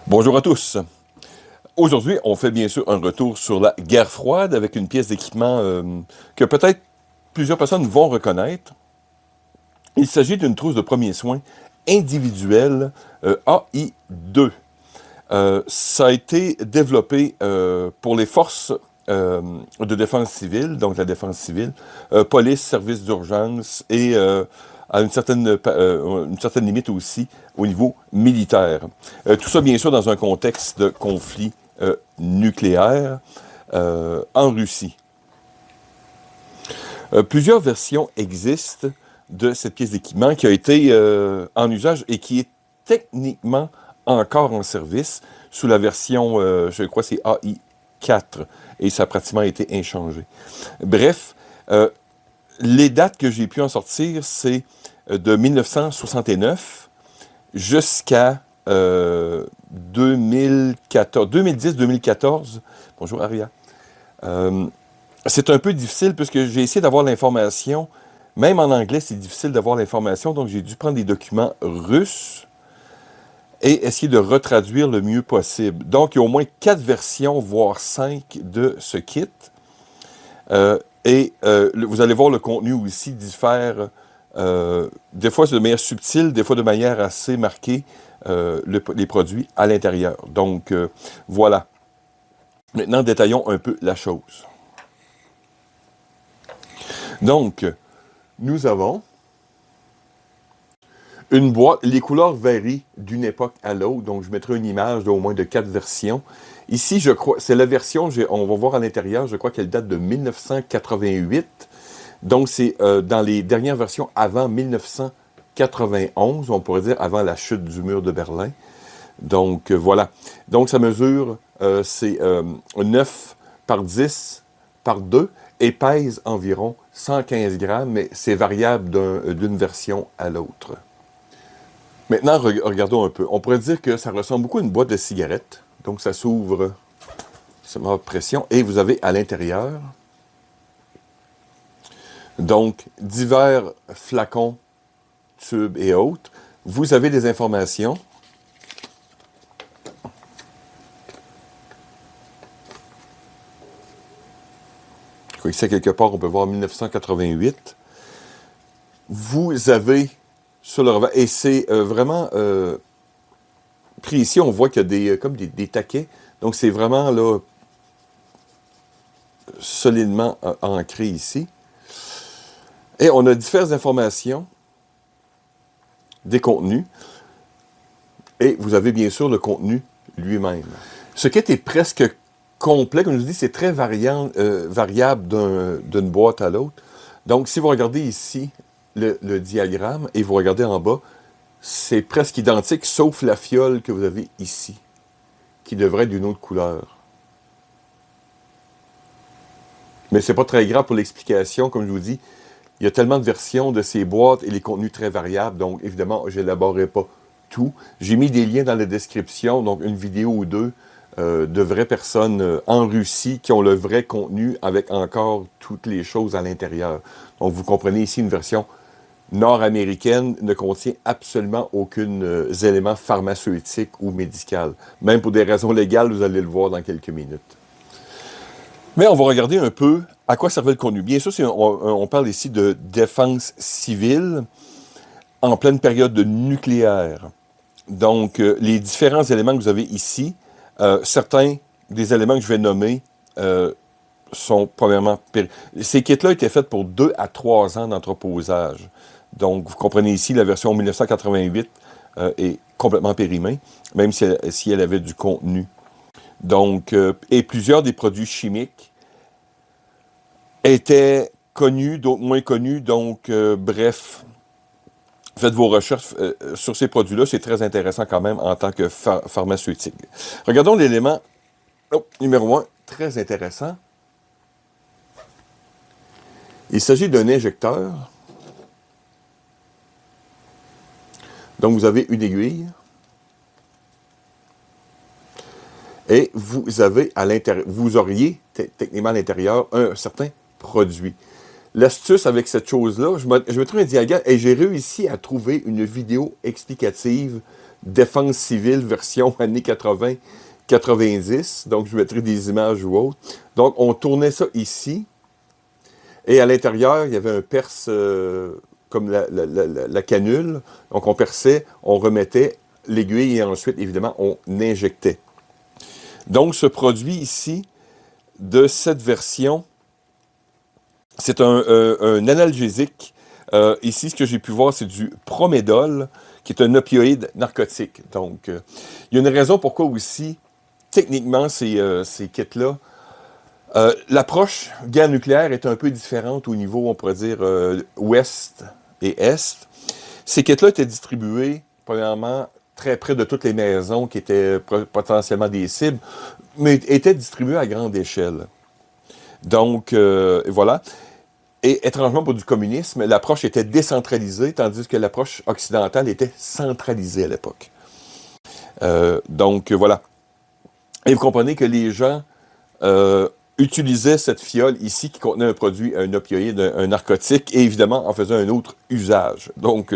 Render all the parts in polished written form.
Bonjour à tous. Aujourd'hui, on fait bien sûr un retour sur la guerre froide avec une pièce d'équipement que peut-être plusieurs personnes vont reconnaître. Il s'agit d'une trousse de premiers soins individuelle AI-2. Ça a été développé pour les forces de défense civile, donc la défense civile, police, services d'urgence et à une certaine limite aussi au niveau militaire. Tout ça, bien sûr, dans un contexte de conflit nucléaire en Russie. Plusieurs versions existent de cette pièce d'équipement qui a été en usage et qui est techniquement encore en service sous la version, je crois c'est AI4, et ça a pratiquement été inchangé. Bref, les dates que j'ai pu en sortir, c'est de 1969 jusqu'à 2010-2014. Bonjour Aria. C'est un peu difficile puisque j'ai essayé d'avoir l'information. Même en anglais, c'est difficile d'avoir l'information, donc j'ai dû prendre des documents russes et essayer de retraduire le mieux possible. Donc, il y a au moins 4 versions, voire 5 de ce kit. Vous allez voir, le contenu aussi diffère. Des fois, c'est de manière subtile, des fois de manière assez marquée, les produits à l'intérieur. Donc, voilà. Maintenant, détaillons un peu la chose. Donc, nous avons une boîte. Les couleurs varient d'une époque à l'autre. Donc, je mettrai une image d'au moins de 4 versions. Ici, je crois, c'est la version, on va voir à l'intérieur, je crois qu'elle date de 1988. Donc, c'est dans les dernières versions avant 1991, on pourrait dire avant la chute du mur de Berlin. Donc, voilà. Donc, ça mesure, c'est 9 par 10 par 2 et pèse environ 115 grammes, mais c'est variable d'une version à l'autre. Maintenant, regardons un peu. On pourrait dire que ça ressemble beaucoup à une boîte de cigarettes. Donc, ça s'ouvre sans pression. Et vous avez à l'intérieur, donc, divers flacons, tubes et autres. Vous avez des informations. Je crois que c'est quelque part, on peut voir 1988. Vous avez sur le revers, et c'est vraiment pris ici, on voit qu'il y a comme des taquets. Donc, c'est vraiment là solidement ancré ici. Et on a différentes informations, des contenus, et vous avez bien sûr le contenu lui-même. Ce kit est presque complet, comme je vous dis, c'est très variable d'une boîte à l'autre. Donc, si vous regardez ici le diagramme et vous regardez en bas, c'est presque identique, sauf la fiole que vous avez ici, qui devrait être d'une autre couleur. Mais c'est pas très grave pour l'explication, comme je vous dis. Il y a tellement de versions de ces boîtes et les contenus très variables, donc évidemment, je n'élaborerai pas tout. J'ai mis des liens dans la description, donc une vidéo ou deux de vraies personnes en Russie qui ont le vrai contenu avec encore toutes les choses à l'intérieur. Donc, vous comprenez ici une version nord-américaine ne contient absolument aucun élément pharmaceutique ou médical. Même pour des raisons légales, vous allez le voir dans quelques minutes. Mais on va regarder un peu à quoi servait le contenu. Bien sûr, on parle ici de défense civile en pleine période de nucléaire. Donc, les différents éléments que vous avez ici, certains des éléments que je vais nommer sont premièrement... Ces kits-là étaient faits pour 2 à 3 ans d'entreposage. Donc, vous comprenez ici, la version 1988 est complètement périmée, même si elle avait du contenu. Donc, et plusieurs des produits chimiques étaient connus, d'autres moins connus. Donc, bref, faites vos recherches sur ces produits-là. C'est très intéressant quand même en tant que pharmaceutique. Regardons l'élément numéro 1, très intéressant. Il s'agit d'un injecteur. Donc, vous avez une aiguille. Et vous avez à l'intérieur, vous auriez techniquement à l'intérieur un certain produit. L'astuce avec cette chose-là, je me trouve un diagramme et j'ai réussi à trouver une vidéo explicative défense civile version années 80-90. Donc, je mettrai des images ou autres. Donc, on tournait ça ici. Et à l'intérieur, il y avait un perce comme la canule. Donc, on perçait, on remettait l'aiguille et ensuite, évidemment, on injectait. Donc, ce produit ici, de cette version, c'est un analgésique. Ici, ce que j'ai pu voir, c'est du Promédol, qui est un opioïde narcotique. Donc, il y a une raison pourquoi aussi, techniquement, ces kits-là, l'approche guerre nucléaire est un peu différente au niveau, on pourrait dire, ouest et est. Ces kits-là étaient distribués, premièrement, très près de toutes les maisons qui étaient potentiellement des cibles, mais étaient distribués à grande échelle. Donc, voilà. Et étrangement, pour du communisme, l'approche était décentralisée, tandis que l'approche occidentale était centralisée à l'époque. Donc, voilà. Et vous comprenez que les gens utilisaient cette fiole ici qui contenait un produit, un opioïde, un narcotique, et évidemment en faisait un autre usage. Donc,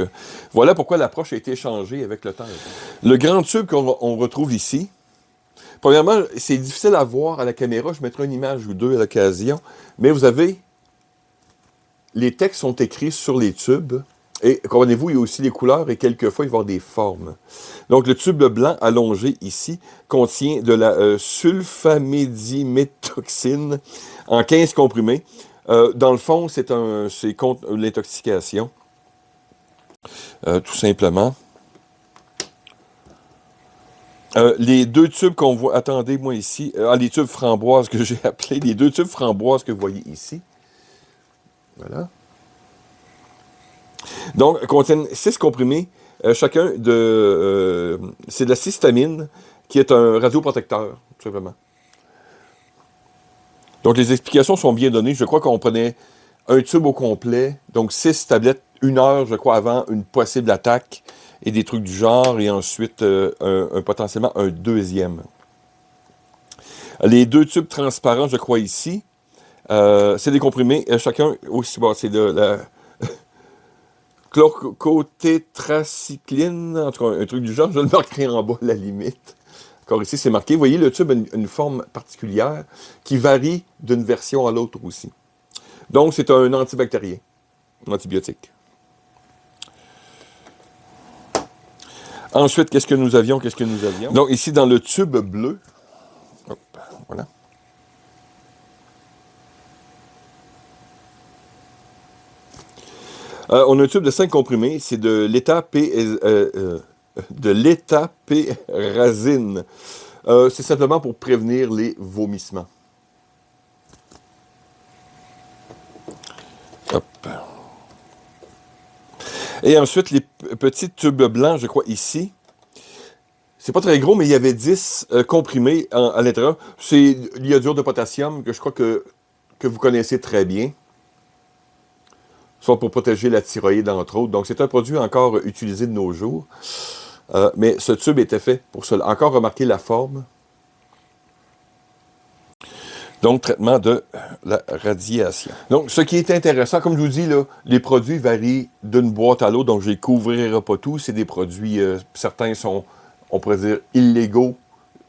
voilà pourquoi l'approche a été changée avec le temps. Le grand tube qu'on retrouve ici, premièrement, c'est difficile à voir à la caméra, je mettrai une image ou deux à l'occasion, mais vous avez, les textes sont écrits sur les tubes, et comprenez-vous, il y a aussi les couleurs et quelquefois il va y avoir des formes. Donc le tube blanc allongé ici contient de la sulfamédiméthoxine en 15 comprimés. Dans le fond, c'est contre l'intoxication, tout simplement. Les deux tubes qu'on voit, attendez, moi ici, les tubes framboises que j'ai appelés, les deux tubes framboises que vous voyez ici. Voilà. Donc, contiennent 6 comprimés, chacun de... c'est de la cystamine, qui est un radioprotecteur, tout simplement. Donc, les explications sont bien données. Je crois qu'on prenait un tube au complet, donc 6 tablettes, 1 heure, je crois, avant une possible attaque, et des trucs du genre, et ensuite, potentiellement un deuxième. Les 2 tubes transparents, je crois, ici, c'est des comprimés, chacun aussi, bon, c'est de la... chlorcotétracycline, en tout cas, un truc du genre, je le marquerai en bas, à la limite. Encore ici, c'est marqué. Vous voyez, le tube a une forme particulière qui varie d'une version à l'autre aussi. Donc, c'est un antibactérien, un antibiotique. Ensuite, qu'est-ce que nous avions? Donc, ici, dans le tube bleu, hop, voilà. On a un tube de 5 comprimés, c'est de l'étapérazine. C'est simplement pour prévenir les vomissements. Hop. Et ensuite, les petits tubes blancs, je crois, ici. C'est pas très gros, mais il y avait 10 comprimés à l'intérieur. C'est l'iodure de potassium, que je crois que vous connaissez très bien. Soit pour protéger la thyroïde, entre autres. Donc, c'est un produit encore utilisé de nos jours. Mais ce tube était fait pour cela. Encore remarquez la forme. Donc, traitement de la radiation. Donc, ce qui est intéressant, comme je vous dis, là, les produits varient d'une boîte à l'autre, donc je ne les couvrirai pas tous. C'est des produits, certains sont, on pourrait dire, illégaux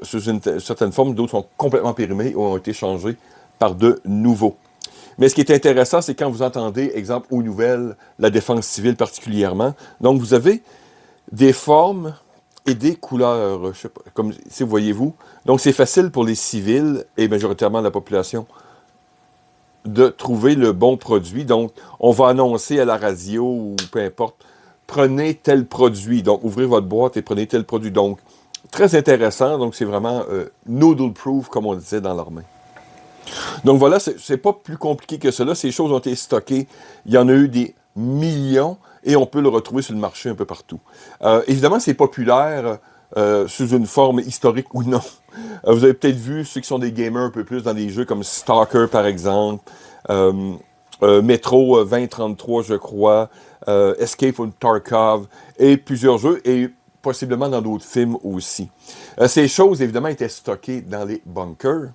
sous une certaine forme, d'autres sont complètement périmés ou ont été changés par de nouveaux. Mais ce qui est intéressant, c'est quand vous entendez, exemple, aux nouvelles, la défense civile particulièrement. Donc, vous avez des formes et des couleurs, je sais pas, comme si voyez-vous. Donc, c'est facile pour les civils et majoritairement la population de trouver le bon produit. Donc, on va annoncer à la radio ou peu importe, prenez tel produit. Donc, ouvrez votre boîte et prenez tel produit. Donc, très intéressant. Donc, c'est vraiment noodle-proof, comme on disait dans l'armée. Donc voilà, c'est pas plus compliqué que cela. Ces choses ont été stockées. Il y en a eu des millions et on peut le retrouver sur le marché un peu partout. Évidemment, c'est populaire sous une forme historique ou non. Vous avez peut-être vu ceux qui sont des gamers un peu plus dans des jeux comme Stalker, par exemple, Metro 2033, je crois, Escape from Tarkov et plusieurs jeux et possiblement dans d'autres films aussi. Ces choses, évidemment, étaient stockées dans les bunkers.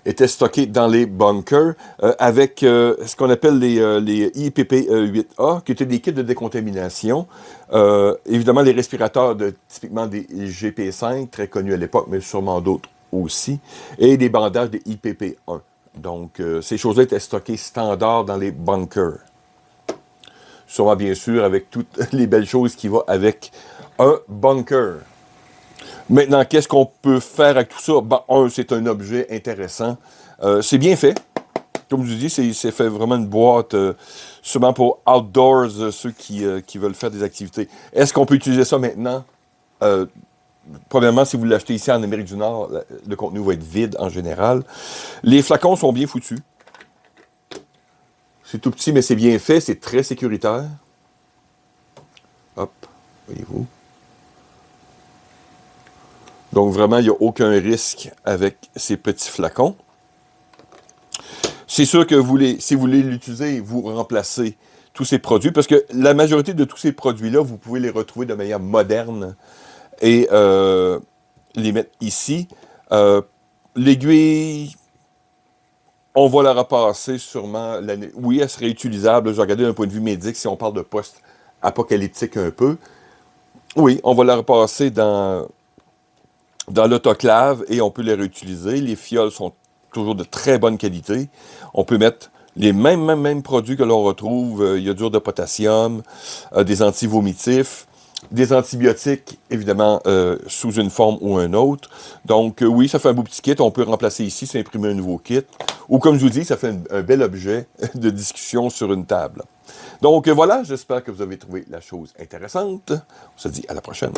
étaient stockés dans les bunkers avec ce qu'on appelle les IPP8A, qui étaient des kits de décontamination. Évidemment, les respirateurs typiquement des GP5, très connus à l'époque, mais sûrement d'autres aussi, et des bandages des IPP1. Donc, ces choses-là étaient stockées standard dans les bunkers. Sûrement, bien sûr, avec toutes les belles choses qui vont avec un bunker. Maintenant, qu'est-ce qu'on peut faire avec tout ça? Ben, c'est un objet intéressant. C'est bien fait. Comme je vous dis, c'est fait vraiment une boîte, sûrement pour outdoors, ceux qui veulent faire des activités. Est-ce qu'on peut utiliser ça maintenant? Premièrement, si vous l'achetez ici en Amérique du Nord, le contenu va être vide en général. Les flacons sont bien foutus. C'est tout petit, mais c'est bien fait. C'est très sécuritaire. Hop, voyez-vous. Donc, vraiment, il n'y a aucun risque avec ces petits flacons. C'est sûr que si vous voulez l'utiliser, vous remplacez tous ces produits, parce que la majorité de tous ces produits-là, vous pouvez les retrouver de manière moderne et les mettre ici. L'aiguille, on va la repasser sûrement l'année. Oui, elle serait utilisable. Je regardais d'un point de vue médic, si on parle de post-apocalyptique un peu. Oui, on va la repasser dans l'autoclave et on peut les réutiliser. Les fioles sont toujours de très bonne qualité. On peut mettre les mêmes produits que l'on retrouve. Il y a du de potassium, des antivomitifs, des antibiotiques, évidemment, sous une forme ou une autre. Donc, oui, ça fait un beau petit kit. On peut remplacer ici, s'imprimer un nouveau kit. Ou, comme je vous dis, ça fait un bel objet de discussion sur une table. Donc, voilà, j'espère que vous avez trouvé la chose intéressante. On se dit à la prochaine.